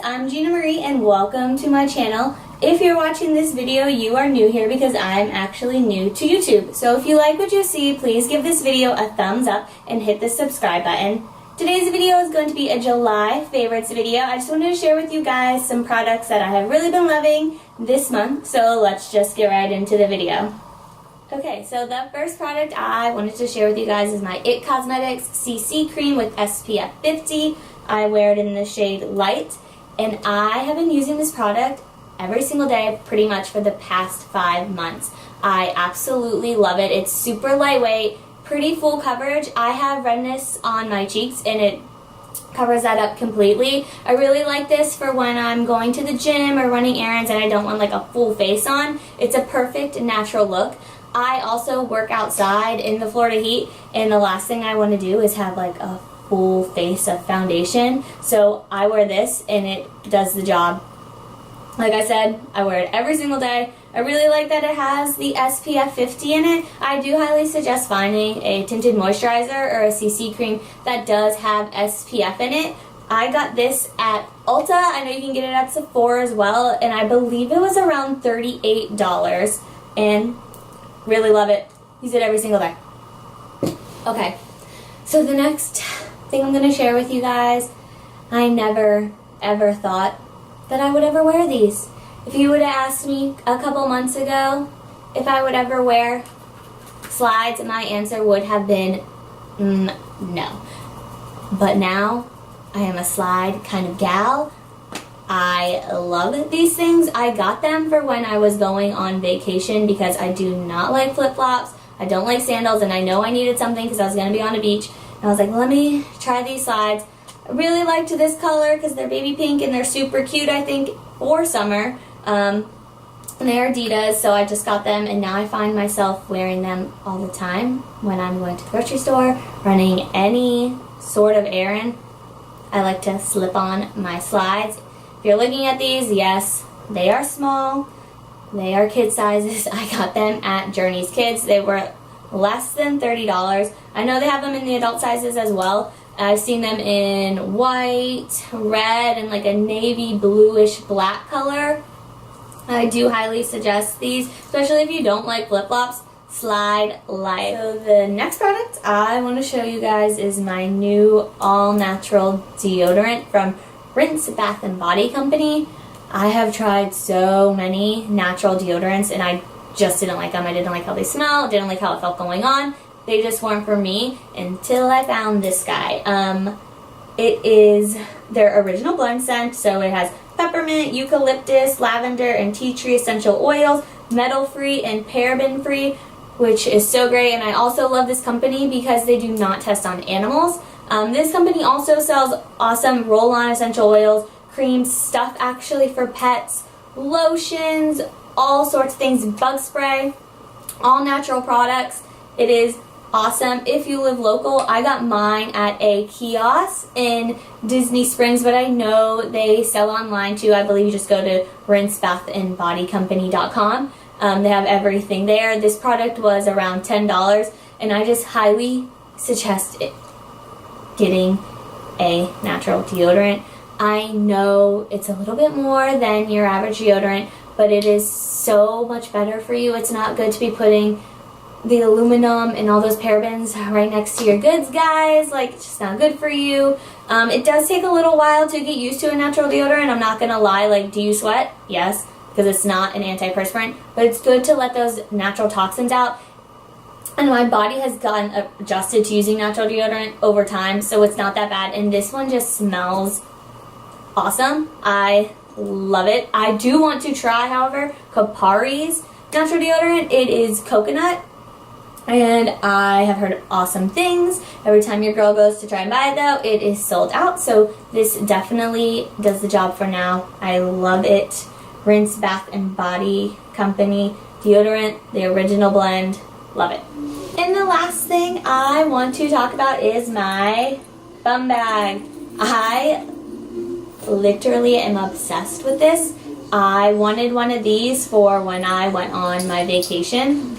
I'm Gina Marie and welcome to my channel. If you're watching this video, you are new here because I'm actually new to YouTube. So if you like what you see, please give this video a thumbs up and hit the subscribe button. Today's video is going to be a July favorites video. I just wanted to share with you guys some products that I have really been loving this month. So let's just get right into the video. Okay, so the first product I wanted to share with you guys is my IT Cosmetics CC Cream with SPF 50. I wear it in the shade Light, and I have been using this product every single day pretty much for the past 5 months. I absolutely love it. It's super lightweight, pretty full coverage. I have redness on my cheeks, and it covers that up completely. I really like this for when I'm going to the gym or running errands and I don't want like a full face on. It's a perfect natural look. I also work outside in the Florida heat, and the last thing I want to do is have like a full face of foundation. So I wear this and it does the job. Like I said, I wear it every single day. I really like that it has the SPF 50 in it. I do highly suggest finding a tinted moisturizer or a CC cream that does have SPF in it. I got this at Ulta. I know you can get it at Sephora as well, and I believe it was around $38, and really love it. Use it every single day. Okay, so the next thing I'm going to share with you guys, I never ever thought that I would ever wear these. If you would have asked me a couple months ago if I would ever wear slides, my answer would have been no. But now I am a slide kind of gal. I love these things. I got them for when I was going on vacation because I do not like flip-flops. I don't like sandals, and I know I needed something because I was going to be on a beach. And I was like, let me try these slides. I really liked this color because they're baby pink and they're super cute, I think, for summer. And they're Adidas, so I just got them, and now I find myself wearing them all the time when I'm going to the grocery store, running any sort of errand. I like to slip on my slides. If you're looking at these, yes, they are small. They are kid sizes. I got them at Journeys Kids. They were less than $30. I know they have them in the adult sizes as well. I've seen them in white, red, and like a navy bluish black color. I do highly suggest these, especially if you don't like flip-flops. Slide Life. So the next product I want to show you guys is my new all-natural deodorant from Rinse Bath & Body Company. I have tried so many natural deodorants and I just didn't like them. I didn't like how they smell, didn't like how it felt going on. They just weren't for me until I found this guy. It is their original blend scent, so it has peppermint, eucalyptus, lavender, and tea tree essential oils, metal-free and paraben-free, which is so great. And I also love this company because they do not test on animals. This company also sells awesome roll-on essential oils, creams, stuff actually for pets, lotions, all sorts of things, bug spray, all natural products. It is awesome. If you live local, I got mine at a kiosk in Disney Springs, but I know they sell online too. I believe you just go to rinsebathandbodycompany.com. They have everything there. This product was around $10, and I just highly suggest getting a natural deodorant. I know it's a little bit more than your average deodorant, but it is so much better for you. It's not good to be putting the aluminum and all those parabens right next to your goods, guys. Like, it's just not good for you. It does take a little while to get used to a natural deodorant. I'm not gonna lie. Like, do you sweat? Yes, because it's not an antiperspirant, but it's good to let those natural toxins out. And my body has gotten adjusted to using natural deodorant over time, so it's not that bad. And this one just smells awesome. I love it. I do want to try, however, Kopari's natural deodorant. It is coconut, and I have heard awesome things. Every time your girl goes to try and buy it, though, it is sold out. So this definitely does the job for now. I love it. Rinse Bath & Body Company deodorant, the original blend. Love it. And the last thing I want to talk about is my bum bag. I literally am obsessed with this. I wanted one of these for when I went on my vacation,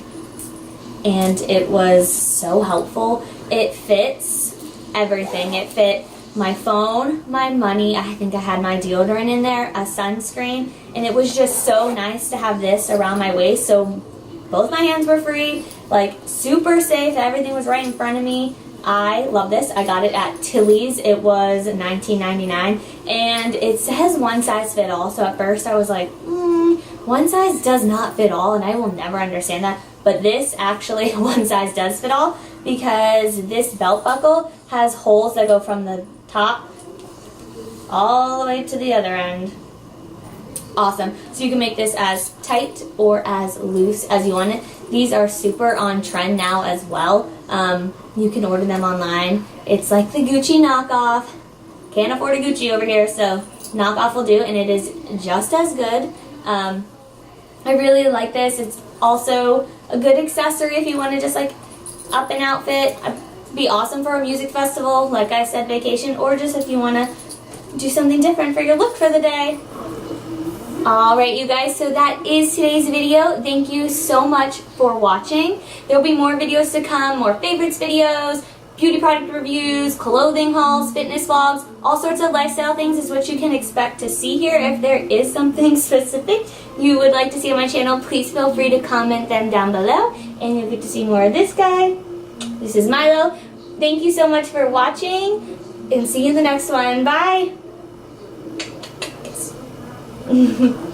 and it was so helpful. It fits everything. It fit my phone, my money, I think I had my deodorant in there, a sunscreen, and it was just so nice to have this around my waist. So both my hands were free, like super safe, everything was right in front of me. I love this. I got it at Tilly's. It was $19.99, and it says one size fit all. So at first I was like, one size does not fit all, and I will never understand that. But this actually, one size does fit all, because this belt buckle has holes that go from the top all the way to the other end. Awesome. So you can make this as tight or as loose as you want it. These are super on trend now as well. You can order them online. It's like the Gucci knockoff. Can't afford a Gucci over here, so knockoff will do, and it is just as good. I really like this. It's also a good accessory if you want to just like up an outfit. It'd be awesome for a music festival, like I said, vacation, or just if you want to do something different for your look for the day. Alright you guys, so that is today's video. Thank you so much for watching. There will be more videos to come, more favorites videos, beauty product reviews, clothing hauls, fitness vlogs, all sorts of lifestyle things is what you can expect to see here. If there is something specific you would like to see on my channel, please feel free to comment them down below, and you'll get to see more of this guy. This is Milo. Thank you so much for watching, and see you in the next one. Bye! Yes.